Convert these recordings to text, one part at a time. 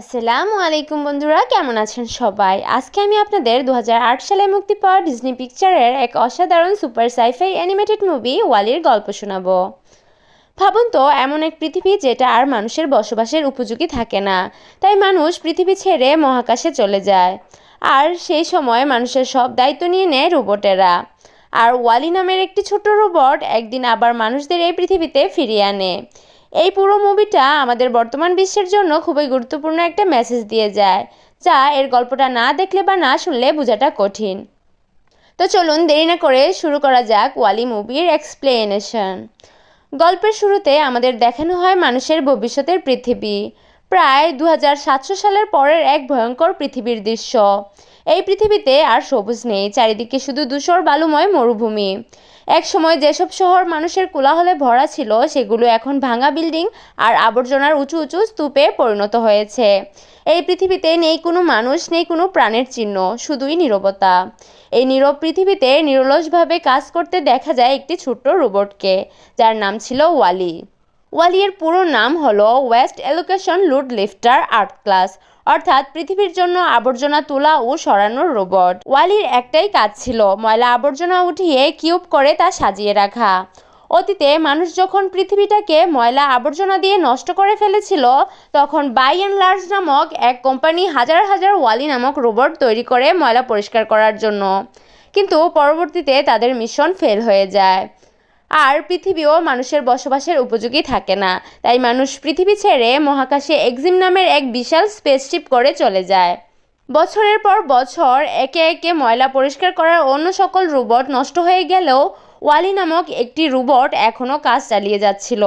আসসালামু আলাইকুম বন্ধুরা, কেমন আছেন সবাই? আজকে আমি আপনাদের 2008 সালে মুক্তি পাওয়া ডিজনি পিকচারের এক অসাধারণ সুপার সাইফাই অ্যানিমেটেড মুভি ওয়ালির গল্প শোনাবো। ভাবুন তো, এমন এক পৃথিবী যেটা আর মানুষের বসবাসের উপযোগী থাকে না, তাই মানুষ পৃথিবী ছেড়ে মহাকাশে চলে যায়। আর সেই সময় মানুষের সব দায়িত্ব নিয়ে নেয় রোবটেরা। আর ওয়ালি নামের একটি ছোট রোবট একদিন আবার মানুষদের এই পৃথিবীতে ফিরিয়ে আনে। এই পুরো মুভিটা আমাদের বর্তমান বিশ্বের জন্য খুবই গুরুত্বপূর্ণ একটা মেসেজ দিয়ে যায়, যা এর গল্পটা না দেখলে বা না শুনলে বোঝাটা কঠিন। তো চলুন দেরি না করে শুরু করা যাক ওয়ালি মুভির এক্সপ্লেনেশন। গল্পের শুরুতে আমাদের দেখানো হয় মানুষের ভবিষ্যতের পৃথিবী, প্রায় 2700 সালের পরের এক ভয়ঙ্কর পৃথিবীর দৃশ্য। এই পৃথিবীতে আর সবুজ নেই, চারিদিকে শুধু ধূসর বালুময় মরুভূমি। এক সময় যেসব শহর মানুষের কোলাহলে ভরা ছিল, সেগুলো এখন ভাঙা বিল্ডিং আর আবর্জনার উঁচু উঁচু স্তূপে পরিণত হয়েছে। এই পৃথিবীতে নেই কোনো মানুষ, নেই কোনো প্রাণের চিহ্ন, শুধুই নীরবতা। এই নীরব পৃথিবীতে নিরলসভাবে কাজ করতে দেখা যায় একটি ছোট্ট রোবটকে, যার নাম ছিল ওয়ালি। ওয়ালির পুরো নাম হলো ওয়েস্ট এলোকেশন লোড লিফটার আর্থ ক্লাস, অর্থাৎ পৃথিবীর জন্য আবর্জনা তোলা ও সরানোর রোবট। ওয়ালির একটাই কাজ ছিল ময়লা আবর্জনা উঠিয়ে কিউব করে তা সাজিয়ে রাখা। অতীতে মানুষ যখন পৃথিবীটাকে ময়লা আবর্জনা দিয়ে নষ্ট করে ফেলেছিল, তখন বাই অ্যান্ড লার্জ নামক এক কোম্পানি হাজার হাজার ওয়ালি নামক রোবট তৈরি করে ময়লা পরিষ্কার করার জন্য। কিন্তু পরবর্তীতে তাদের মিশন ফেল হয়ে যায়, আর পৃথিবীও মানুষের বসবাসের উপযোগী থাকে না। তাই মানুষ পৃথিবী ছেড়ে মহাকাশে এক্সিম নামের এক বিশাল স্পেসশিপ করে চলে যায়। বছরের পর বছর একে একে ময়লা পরিষ্কার করার অন্য সকল রোবট নষ্ট হয়ে গেলেও ওয়ালি নামক একটি রোবট এখনও কাজ চালিয়ে যাচ্ছিল।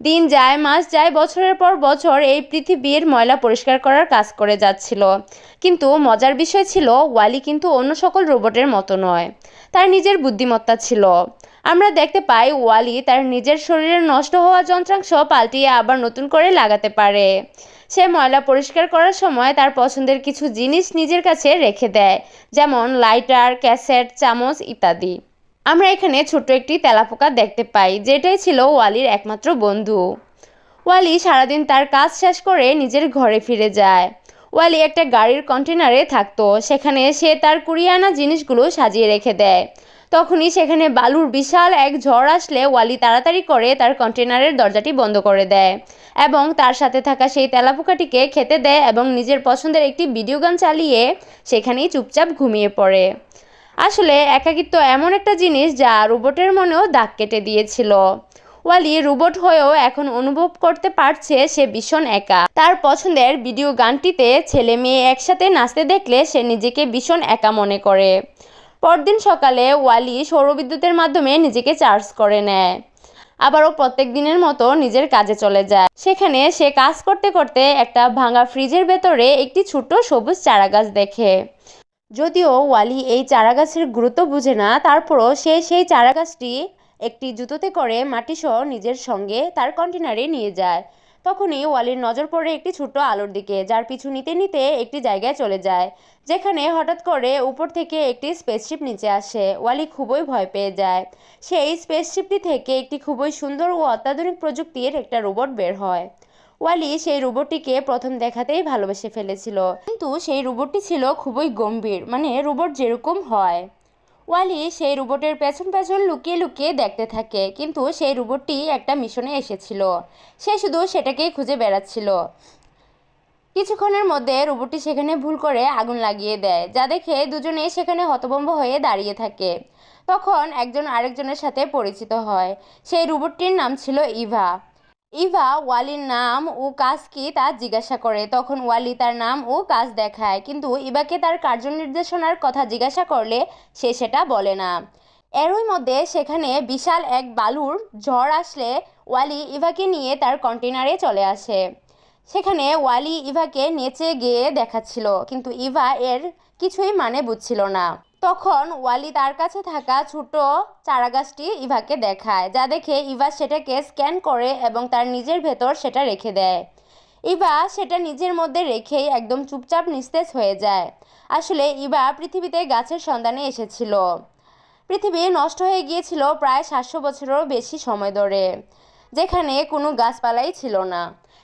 দিন যায়, মাস যায়, বছরের পর বছর এই পৃথিবীর ময়লা পরিষ্কার করার কাজ করে যাচ্ছিল। কিন্তু মজার বিষয় ছিল, ওয়ালি কিন্তু অন্য সকল রোবটের মতো নয়, তার নিজের বুদ্ধিমত্তা ছিল। আমরা দেখতে পাই ওয়ালি তার নিজের শরীরের নষ্ট হওয়া যন্ত্রাংশ পাল্টিয়ে আবার নতুন করে লাগাতে পারে। সে ময়লা পরিষ্কার করার সময় তার পছন্দের কিছু জিনিস নিজের কাছে রেখে দেয়, যেমন লাইটার, ক্যাসেট, চামচ ইত্যাদি। আমরা এখানে ছোট্ট একটি তেলাপোকা দেখতে পাই, যেটাই ছিল ওয়ালির একমাত্র বন্ধু। ওয়ালি সারাদিন তার কাজ শেষ করে নিজের ঘরে ফিরে যায়। ওয়ালি একটা গাড়ির কন্টেনারে থাকতো, সেখানে সে তার কুড়িয়ে আনা জিনিসগুলো সাজিয়ে রেখে দেয়। তখনই সেখানে বালুর বিশাল এক ঝড় আসলে ওয়ালি তাড়াতাড়ি করে তার কন্টেনারের দরজাটি বন্ধ করে দেয় এবং তার সাথে থাকা সেই তেলাপোকাটিকে খেতে দেয় এবং নিজের পছন্দের একটি ভিডিও গান চালিয়ে সেখানেই চুপচাপ ঘুমিয়ে পড়ে। আসলে একাকিত্ব এমন একটা জিনিস যা রোবটের মনেও দাগ কেটে দিয়েছিল। ওয়ালি রোবট হয়েও এখন অনুভব করতে পারছে সে ভীষণ একা। তার পছন্দের ভিডিও গানটিতে ছেলে মেয়ে একসাথে নাচতে দেখলে সে নিজেকে ভীষণ একা মনে করে। পরদিন সকালে ওয়ালি সৌরবিদ্যুতের মাধ্যমে নিজেকে চার্জ করে নেয়, আবারও প্রত্যেক দিনের মতো নিজের কাজে চলে যায়। সেখানে সে কাজ করতে করতে একটা ভাঙা ফ্রিজের ভেতরে একটি ছোট্ট সবুজ চারাগাছ দেখে। যদিও ওয়ালি এই চারাগাছের গুরুত্ব বুঝে না, তারপরও সে সেই চারাগাছটি একটি জুতোতে করে মাটিসহ নিজের সঙ্গে তার কন্টেনারে নিয়ে যায়। তখনই ওয়ালির নজর পড়ে একটি ছোট্ট আলোর দিকে, যার পিছু নিতে নিতে একটি জায়গায় চলে যায়, যেখানে হঠাৎ করে উপর থেকে একটি স্পেসশিপ নিচে আসে। ওয়ালি খুবই ভয় পেয়ে যায়। সেই স্পেসশিপটি থেকে একটি খুবই সুন্দর ও অত্যাধুনিক প্রযুক্তির একটা রোবট বের হয়। ওয়ালি সেই রোবটটিকে প্রথম দেখাতেই ভালোবেসে ফেলেছিল, কিন্তু সেই রোবটটি ছিল খুবই গম্ভীর, মানে রোবট যেরকম হয়। ওয়ালি সেই রোবটের পেছন পেছন লুকিয়ে লুকিয়ে দেখতে থাকে, কিন্তু সেই রোবটটি একটা মিশনে এসেছিল, সে শুধু সেটাকেই খুঁজে বেড়াচ্ছিল। কিছুক্ষণের মধ্যে রোবটটি সেখানে ভুল করে আগুন লাগিয়ে দেয়, যা দেখে দুজনেই সেখানে হতভম্ব হয়ে দাঁড়িয়ে থাকে। তখন একজন আরেকজনের সাথে পরিচিত হয়। সেই রোবটটির নাম ছিল ইভা। ইভা ওয়ালির নাম ও কাজ কি তা জিজ্ঞাসা করে। তখন ওয়ালি তার নাম ও কাজ দেখায়, কিন্তু ইভাকে তার কার্যনির্দেশনার কথা জিজ্ঞাসা করলে সে সেটা বলে না। এরই মধ্যে সেখানে বিশাল এক বালুর ঝড় আসলে ওয়ালি ইভাকে নিয়ে তার কন্টেনারে চলে আসে। সেখানে ওয়ালি ইভাকে নেচে গেয়ে দেখাচ্ছিল, কিন্তু ইভা এর কিছুই মানে বুঝছিল না। তখন ওয়ালি তার কাছে থাকা ছোট চারাগাছটি ইভাকে দেখায়, যা দেখে ইভা সেটাকে স্ক্যান করে এবং তার নিজের ভেতর সেটা রেখে দেয়। ইভা সেটা নিজের মধ্যে রেখেই একদম চুপচাপ নিস্তেজ হয়ে যায়। আসলে ইভা পৃথিবীতে গাছের সন্ধানে এসেছিল। পৃথিবী নষ্ট হয়ে গিয়েছিল প্রায় 700 বছরেরও বেশি সময় ধরে, যেখানে কোনো গাছপালাই ছিল না।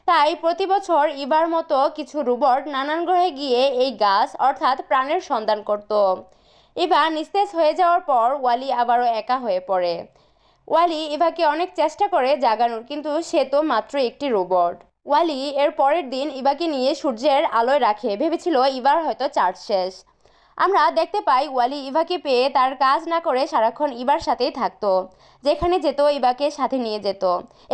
তাই প্রতি বছর ইভার মতো কিছু রোবট নানান গ্রহে গিয়ে এই গাছ অর্থাৎ প্রাণের সন্ধান করত। ইভা নিস্তেজ হয়ে যাওয়ার পর ওয়ালি আবারও একা হয়ে পড়ে। ওয়ালি ইভাকে অনেক চেষ্টা করে জাগানোর, কিন্তু সে তো মাত্র একটি রোবট। ওয়ালি এর পরের দিন ইভাকে নিয়ে সূর্যের আলোয় রাখে, ভেবেছিল ইভার হয়তো চার্জ শেষ। আমরা দেখতে পাই ওয়ালি ইভাকে পেয়ে তার কাজ না করে সারাক্ষণ ইভার সাথেই থাকতো, যেখানে যেত ইভাকে সাথে নিয়ে যেত।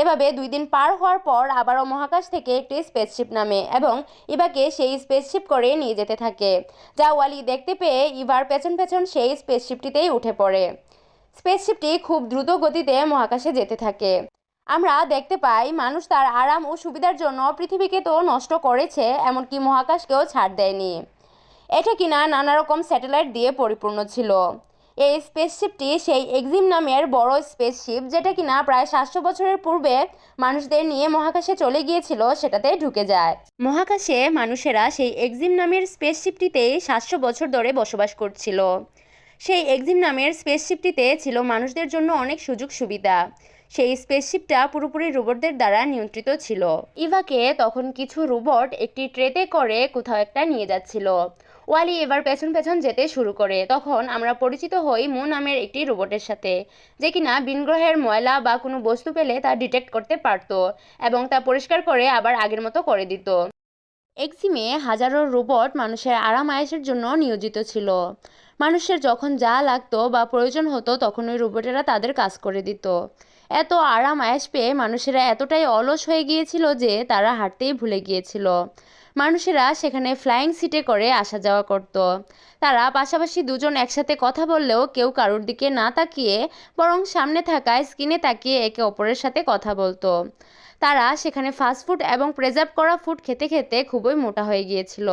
এভাবে 2 দিন পার হওয়ার পর আবারও মহাকাশ থেকে একটি স্পেসশিপ নামে এবং ইভাকে সেই স্পেসশিপ করে নিয়ে যেতে থাকে, যা ওয়ালি দেখতে পেয়ে ইভার পেছন পেছন সেই স্পেসশিপটিতেই উঠে পড়ে। স্পেসশিপটি খুব দ্রুত গতিতে মহাকাশে যেতে থাকে। আমরা দেখতে পাই মানুষ তার আরাম ও সুবিধার জন্য পৃথিবীকে তো নষ্ট করেছে, এমনকি মহাকাশকেও ছাড় দেয়নি। এটা কিনা নানা রকম স্যাটেলাইট দিয়ে পরিপূর্ণ ছিল। এই স্পেসশিপটি সেই এক্সিম নামের বড় স্পেসশিপ, যেটা কিনা প্রায় 700 বছরের পূর্বে মানুষদের নিয়ে মহাকাশে চলে গিয়েছিল, সেটাতে ঢুকে যায়। মহাকাশে মানুষেরা সেই এক্সিম নামের স্পেসশিপটিতেই 700 বছর ধরে বসবাস করছিল। সেই এক্সিম নামের স্পেসশিপটিতে ছিল মানুষদের জন্য অনেক সুযোগ সুবিধা। সেই স্পেসশিপটা পুরোপুরি রোবটদের দ্বারা নিয়ন্ত্রিত ছিল। ইভাকে তখন কিছু রোবট একটি ট্রেতে করে কোথাও একটা নিয়ে যাচ্ছিল। ওয়ালি এবার পেছন পেছন যেতে শুরু করে। তখন আমরা পরিচিত হই মু নামের একটি রোবটের সাথে, যে কিনা ভিনগ্রহের ময়লা বা কোনো বস্তু পেলে তা ডিটেক্ট করতে পারত এবং তা পরিষ্কার করে আবার আগের মতো করে দিত। এক্সিমে হাজারো রোবট মানুষের আরাম আয়েশের জন্য নিয়োজিত ছিল। মানুষের যখন যা লাগতো বা প্রয়োজন হতো তখন ওই রোবটেরা তাদের কাজ করে দিত। এত আরাম আয়েশ পেয়ে মানুষেরা এতটাই অলস হয়ে গিয়েছিল যে তারা হাঁটতেই ভুলে গিয়েছিল। মানুষেরা সেখানে ফ্লাইং সিটে করে আসা যাওয়া করত। তারা পাশাপাশি দুজন একসাথে কথা বললেও কেউ কারোর দিকে না তাকিয়ে বরং সামনে থাকা স্ক্রিনে তাকিয়ে একে অপরের সাথে কথা বলতো। তারা সেখানে ফাস্টফুড এবং প্রিজার্ভ করা ফুড খেতে খেতে খুবই মোটা হয়ে গিয়েছিল।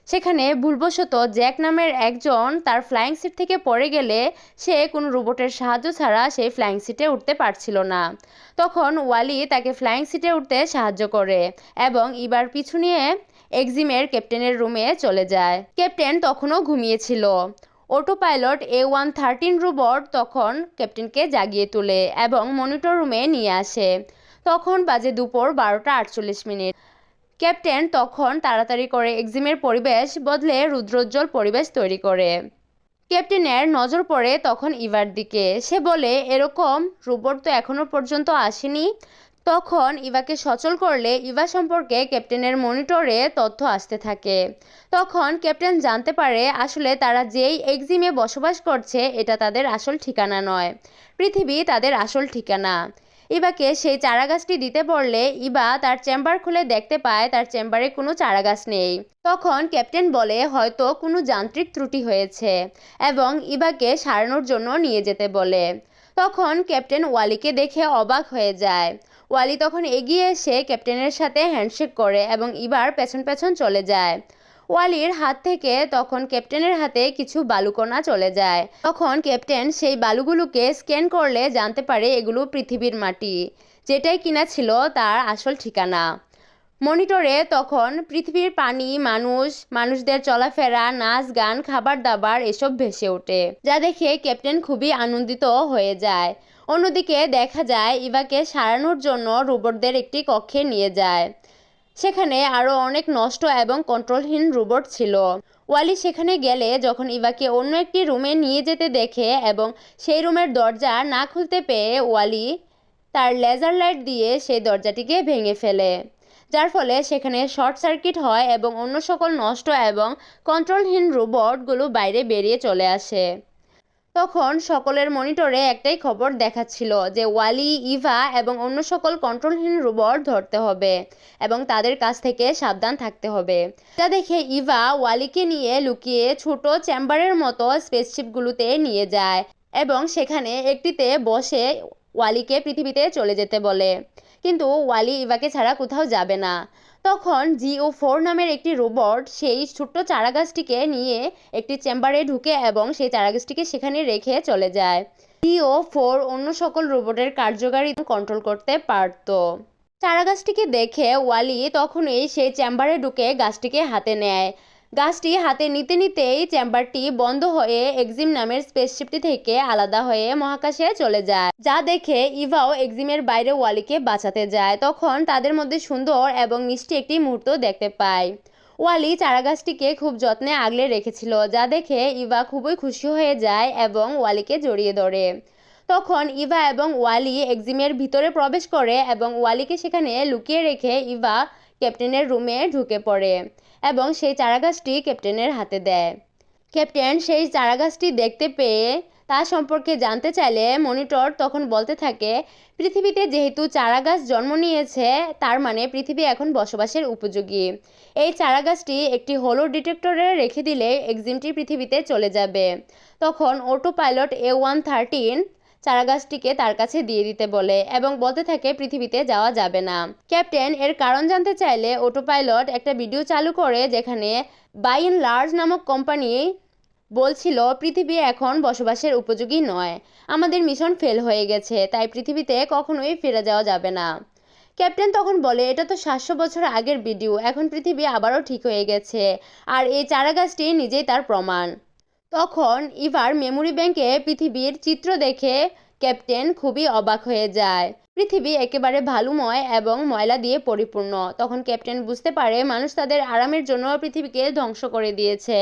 সেখানে ভুলবশত জ্যাক নামের একজন তার ফ্লাইং সিট থেকে পড়ে গেলে সে কোনো রোবটের সাহায্য ছাড়া সেই ফ্লাইং সিটে উঠতে পারছিল না। তখন ওয়ালি তাকে ফ্লাইং সিটে উঠতে সাহায্য করে এবং ইবার পিছু নিয়ে এক্সিমের ক্যাপ্টেনের রুমে চলে যায়। ক্যাপ্টেন তখনও ঘুমিয়েছিল। অটো পাইলট A113 রোবট তখন ক্যাপ্টেনকে জাগিয়ে তোলে এবং মনিটর রুমে নিয়ে আসে। তখন বাজে দুপুর 12:48। ক্যাপ্টেন তখন তাড়াতাড়ি করে এক্সিমের পরিবেশ বদলে রুদ্রোজ্জ্বল পরিবেশ তৈরি করে। ক্যাপ্টেনের নজর পড়ে তখন ইভার দিকে। সে বলে, এরকম রোবট তো এখনো পর্যন্ত আসেনি। তখন ইভাকে সচল করলে ইভা সম্পর্কে ক্যাপ্টেনের মনিটরে তথ্য আসতে থাকে। তখন ক্যাপ্টেন জানতে পারে আসলে তারা যেই এক্সিমে বসবাস করছে এটা তাদের আসল ঠিকানা নয়, পৃথিবী তাদের আসল ঠিকানা। ইভাকে সেই চারাগাছটি দিতে বললে ইভা তার চেম্বার খুলে দেখতে পায় তার চেম্বারে কোনো চারাগাছ নেই। তখন ক্যাপ্টেন বলে হয়তো কোনো যান্ত্রিক ত্রুটি হয়েছে এবং ইভাকে সারানোর জন্য নিয়ে যেতে বলে। তখন ক্যাপ্টেন ওয়ালিকে দেখে অবাক হয়ে যায়। ওয়ালি তখন এগিয়ে এসে ক্যাপ্টেনের সাথে হ্যান্ডশেক করে এবং ইভার পেছন পেছন চলে যায়। ওয়ালির হাত থেকে তখন ক্যাপ্টেনের হাতে কিছু বালুকণা চলে যায়। তখন ক্যাপ্টেন সেই বালুগুলোকে স্ক্যান করলে জানতে পারে এগুলো পৃথিবীর মাটি, যেটাই কিনা ছিল তার আসল ঠিকানা। মনিটরে তখন পৃথিবীর পানি, মানুষদের চলাফেরা, নাচ গান, খাবার দাবার এসব ভেসে ওঠে, যা দেখে ক্যাপ্টেন খুবই আনন্দিত হয়ে যায়। অন্যদিকে দেখা যায় ইভাকে সারানোর জন্য রোবটদের একটি কক্ষে নিয়ে যায়। সেখানে আরও অনেক নষ্ট এবং কন্ট্রোলহীন রোবট ছিল। ওয়ালি সেখানে গেলে যখন ইভাকে অন্য একটি রুমে নিয়ে যেতে দেখে এবং সেই রুমের দরজা না খুলতে পেয়ে ওয়ালি তার লেজার লাইট দিয়ে সেই দরজাটিকে ভেঙে ফেলে, যার ফলে সেখানে শর্ট সার্কিট হয় এবং অন্য সকল নষ্ট এবং কন্ট্রোলহীন রোবটগুলো বাইরে বেরিয়ে চলে আসে। তখন সকলের মনিটরে একটাই খবর দেখাচ্ছিল যে ওয়ালি, ইভা এবং অন্য সকল কন্ট্রোলহীন রোবট ধরতে হবে এবং তাদের কাছ থেকে সাবধান থাকতে হবে। যা দেখে ইভা ওয়ালিকে নিয়ে লুকিয়ে ছোট চেম্বারের মতো স্পেসশিপগুলোতে নিয়ে যায় এবং সেখানে একটিতে বসে ওয়ালিকে পৃথিবীতে চলে যেতে বলে। কিন্তু ওয়ালি ইভাকে ছাড়া কোথাও যাবে না। তখন GO4 নামের একটি রোবট সেই ছোট্ট চারাগাছটিকে নিয়ে একটি চেম্বারে ঢুকে এবং সেই চারাগাছটিকে সেখানে রেখে চলে যায়। GO4 অন্য সকল রোবটের কার্যকারিতা কন্ট্রোল করতে পারত। চারাগাছটিকে দেখে ওয়ালি তখনই সেই চেম্বারে ঢুকে গাছটিকে হাতে নেয়। গাছটি হাতে নিতে নিতেই চেম্বারটি বন্ধ হয়ে এক্সিম নামের স্পেসশিপটি থেকে আলাদা হয়ে মহাকাশে চলে যায়, যা দেখে ইভাও এক্সিমের বাইরে ওয়ালিকে বাঁচাতে যায়। তখন তাদের মধ্যে সুন্দর এবং মিষ্টি একটি মুহূর্ত দেখতে পায়। ওয়ালি চারাগাছটিকে খুব যত্নে আগলে রেখেছিল, যা দেখে ইভা খুবই খুশি হয়ে যায় এবং ওয়ালিকে জড়িয়ে ধরে। তখন ইভা এবং ওয়ালি এক্সিমের ভিতরে প্রবেশ করে এবং ওয়ালিকে সেখানে লুকিয়ে রেখে ইভা ক্যাপ্টেনের রুমে ঢুকে পড়ে এবং সেই চারাগাছটি ক্যাপ্টেনের হাতে দেয়। ক্যাপ্টেন সেই চারাগাছটি দেখতে পেয়ে তা সম্পর্কে জানতে চাইলে মনিটর তখন বলতে থাকে, পৃথিবীতে যেহেতু চারাগাছ জন্ম নিয়েছে, তার মানে পৃথিবী এখন বসবাসের উপযোগী। এই চারাগাছটি একটি হলো ডিটেক্টরে রেখে দিলে এক্সিমটি পৃথিবীতে চলে যাবে। তখন অটো পাইলট A113 চারাগাছটিকে তার কাছে দিয়ে দিতে বলে এবং বলতে থাকে পৃথিবীতে যাওয়া যাবে না। ক্যাপ্টেন এর কারণ জানতে চাইলে অটো পাইলট একটা ভিডিও চালু করে, যেখানে বাই এন্ড লার্জ নামক কোম্পানি বলছিল পৃথিবী এখন বসবাসের উপযোগী নয়, আমাদের মিশন ফেল হয়ে গেছে, তাই পৃথিবীতে কখনোই ফিরে যাওয়া যাবে না। ক্যাপ্টেন তখন বলে, এটা তো 700 বছর আগের ভিডিও, এখন পৃথিবী আবারও ঠিক হয়ে গেছে, আর এই চারাগাছটি নিজেই তার প্রমাণ। তখন ইভার মেমোরি ব্যাংকে পৃথিবীর চিত্র দেখে ক্যাপ্টেন খুবই অবাক হয়ে যায়। পৃথিবী একেবারে ভালুময় এবং ময়লা দিয়ে পরিপূর্ণ। তখন ক্যাপ্টেন বুঝতে পারে মানুষ তাদের আরামের জন্য পৃথিবীকে ধ্বংস করে দিয়েছে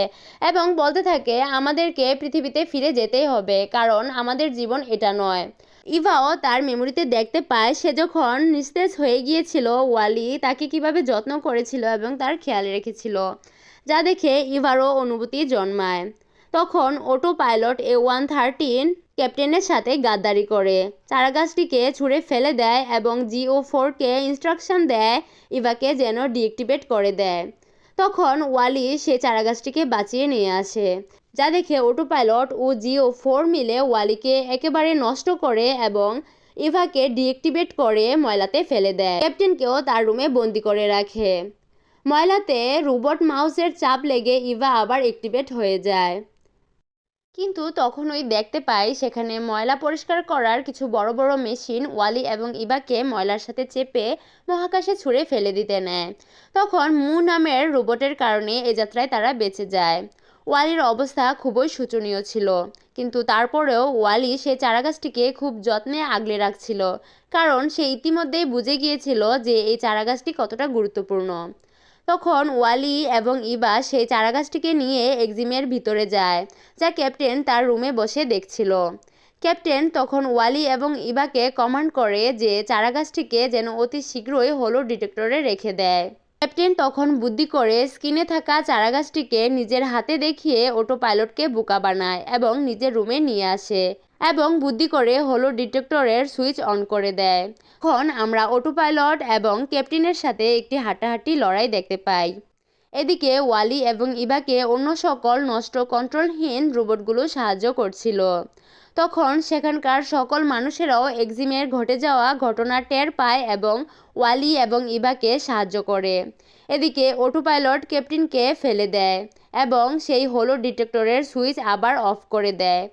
এবং বলতে থাকে আমাদেরকে পৃথিবীতে ফিরে যেতেই হবে, কারণ আমাদের জীবন এটা নয়। ইভাও তার মেমোরিতে দেখতে পায় সে যখন নিস্তেজ হয়ে গিয়েছিল, ওয়ালি তাকে কিভাবে যত্ন করেছিল এবং তার খেয়াল রেখেছিল, যা দেখে ইভারও অনুভূতি জন্মায়। তখন অটো পাইলট A113 ক্যাপ্টেনের সাথে গাদ্দারি করে, চারাগাছটিকে ছুঁড়ে ফেলে দেয় এবং GO4কে ইনস্ট্রাকশন দেয় ইভাকে যেন ডিঅ্যাক্টিভেট করে দেয়। তখন ওয়ালি সে চারাগাছটিকে বাঁচিয়ে নিয়ে আসে, যা দেখে অটো পাইলট ও GO4 মিলে ওয়ালিকে একেবারে নষ্ট করে এবং ইভাকে ডিঅ্যাক্টিভেট করে ময়লাতে ফেলে দেয়। ক্যাপ্টেনকেও তার রুমে বন্দি করে রাখে। ময়লাতে রোবট মাউসের চাপ লেগে ইভা আবার অ্যাক্টিভেট হয়ে যায়, কিন্তু তখনই দেখতে পাই সেখানে ময়লা পরিষ্কার করার কিছু বড় বড় মেশিন ওয়ালি এবং ইভাকে ময়লার সাথে চেপে মহাকাশে ছুঁড়ে ফেলে দিতে নেয়। তখন মু নামের রোবটের কারণে এ যাত্রায় তারা বেঁচে যায়। ওয়ালির অবস্থা খুবই শোচনীয় ছিল, কিন্তু তারপরেও ওয়ালি সেই চারাগাছটিকে খুব যত্নে আগলে রাখছিল, কারণ সে ইতিমধ্যেই বুঝে গিয়েছিল যে এই চারাগাছটি কতটা গুরুত্বপূর্ণ। তখন ওয়ালি এবং ইভা সেই চারাগাছটিকে নিয়ে এক্সিমের ভিতরে যায়, যা ক্যাপ্টেন তার রুমে বসে দেখছিল। ক্যাপ্টেন তখন ওয়ালি এবং ইভাকে কমান্ড করে যে চারাগাছটিকে যেন অতি শীঘ্রই হলো ডিটেক্টরে রেখে দেয়। ক্যাপ্টেন তখন বুদ্ধি করে স্ক্রিনে থাকা চারাগাছটিকে নিজের হাতে দেখিয়ে অটো পাইলটকে বোকা বানায় এবং নিজের রুমে নিয়ে আসে এবং বুদ্ধি করে হলো ডিটেক্টরের সুইচ অন করে দেয়। এখন আমরা অটো পাইলট এবং ক্যাপ্টেনের সাথে একটি হাঁটাহাঁটি লড়াই দেখতে পাই। এদিকে ওয়ালি এবং ইভাকে অন্য সকল নষ্ট কন্ট্রোলহীন রোবটগুলো সাহায্য করছিল। তখন সেখানকার সকল মানুষেরাও এক্সিমের ঘটে যাওয়া ঘটনা টের পায় এবং ওয়ালি এবং ইভাকে সাহায্য করে। এদিকে অটো পাইলট ক্যাপ্টেনকে ফেলে দেয় এবং সেই হলো ডিটেক্টরের সুইচ আবার অফ করে দেয়।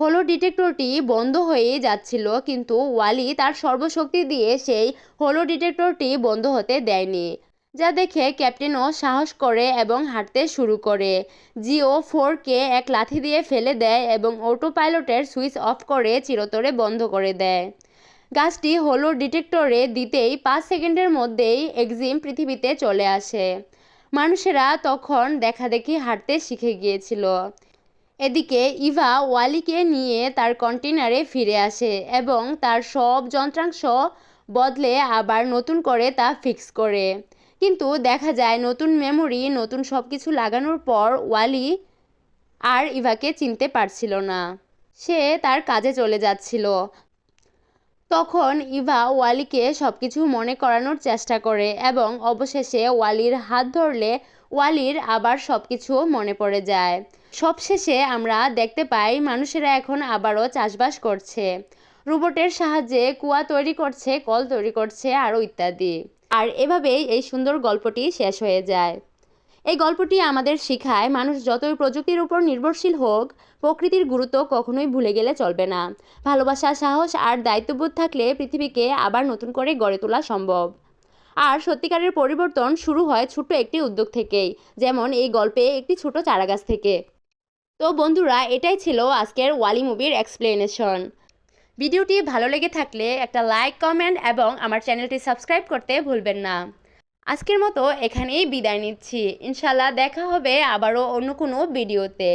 হলো ডিটেক্টরটি বন্ধ হয়ে যাচ্ছিল, কিন্তু ওয়ালি তার সর্বশক্তি দিয়ে সেই হলো ডিটেক্টরটি বন্ধ হতে দেয়নি, যা দেখে ক্যাপ্টেনও সাহস করে এবং হাঁটতে শুরু করে। GO4কে এক লাথি দিয়ে ফেলে দেয় এবং অটো পাইলটের সুইচ অফ করে চিরতরে বন্ধ করে দেয়। গাছটি হলো ডিটেক্টরে দিতেই 5 সেকেন্ডের মধ্যেই এক্সিম পৃথিবীতে চলে আসে। মানুষেরা তখন দেখাদেখি হাঁটতে শিখে গিয়েছিল। এদিকে ইভা ওয়ালিকে নিয়ে তার কন্টেনারে ফিরে আসে এবং তার সব যন্ত্রাংশ বদলে আবার নতুন করে তা ফিক্স করে, কিন্তু দেখা যায় নতুন মেমোরি নতুন সব কিছু লাগানোর পর ওয়ালি আর ইভাকে চিনতে পারছিল না, সে তার কাজে চলে যাচ্ছিল। তখন ইভা ওয়ালিকে সব কিছু মনে করানোর চেষ্টা করে এবং অবশেষে ওয়ালির হাত ধরলে ওয়ালির আবার সব কিছু মনে পড়ে যায়। সবশেষে আমরা দেখতে পাই মানুষেরা এখন আবারও চাষবাস করছে, রোবটের সাহায্যে কুয়া তৈরি করছে, কল তৈরি করছে, আরও ইত্যাদি। আর এভাবেই এই সুন্দর গল্পটি শেষ হয়ে যায়। এই গল্পটি আমাদের শেখায় মানুষ যতই প্রযুক্তির উপর নির্ভরশীল হোক, প্রকৃতির গুরুত্ব কখনোই ভুলে গেলে চলবে না। ভালোবাসা, সাহস আর দায়িত্ববোধ থাকলে পৃথিবীকে আবার নতুন করে গড়ে তোলা সম্ভব। আর সত্যিকারের পরিবর্তন শুরু হয় ছোট্ট একটি উদ্যোগ থেকেই, যেমন এই গল্পে একটি ছোট চারাগাছ থেকে। তো বন্ধুরা, এটাই ছিল আজকের ওয়ালি মুভির এক্সপ্লেনেশন। ভিডিওটি ভালো লেগে থাকলে একটা লাইক, কমেন্ট এবং আমার চ্যানেলটি সাবস্ক্রাইব করতে ভুলবেন না। আজকের মতো এখানেই বিদায় নিচ্ছি। ইনশাল্লাহ দেখা হবে আবারও অন্য কোনো ভিডিওতে।